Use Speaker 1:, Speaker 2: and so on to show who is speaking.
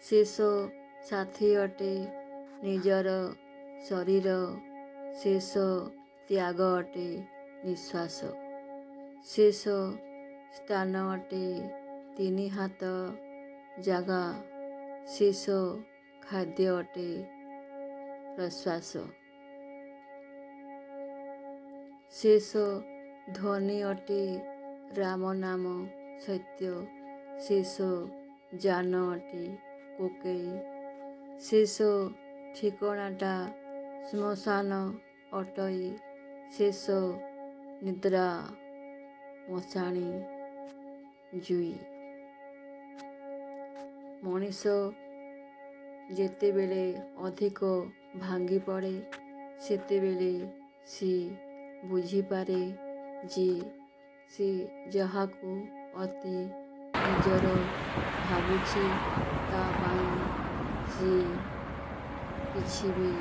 Speaker 1: ଶେଷ ସାଥୀ ଅଟେ ନିଜର ଶରୀର, ଶେଷ ତ୍ୟାଗ ଅଟେ ନିଶ୍ୱାସ, ଶେଷ ସ୍ଥାନ ଅଟେ ତିନି ହାତ ଜାଗା, ଶେଷ ଖାଦ୍ୟ ଅଟେ ପ୍ରଶ୍ୱାସ, ଶେଷ ଧ୍ୱନି ଅଟେ ରାମ ନାମ ସତ୍ୟ, ଶେଷ ଯାନ ଅଟେ କୋକେଇ, ଶେଷ ଠିକଣାଟା ଶ୍ମଶାନ ଅଟଇ, ଶେଷ ନିଦ୍ରା ମଶାଣି ଜୁଇ। ମଣିଷ ଯେତେବେଳେ ଅଧିକ ଭାଙ୍ଗି ପଡ଼େ ସେତେବେଳେ ସେ ବୁଝିପାରେ ଯେ ସେ ଯାହାକୁ ଅତି ନିଜର ଭାବୁଛି ତା ପାଇଁ ସେ କିଛି ବି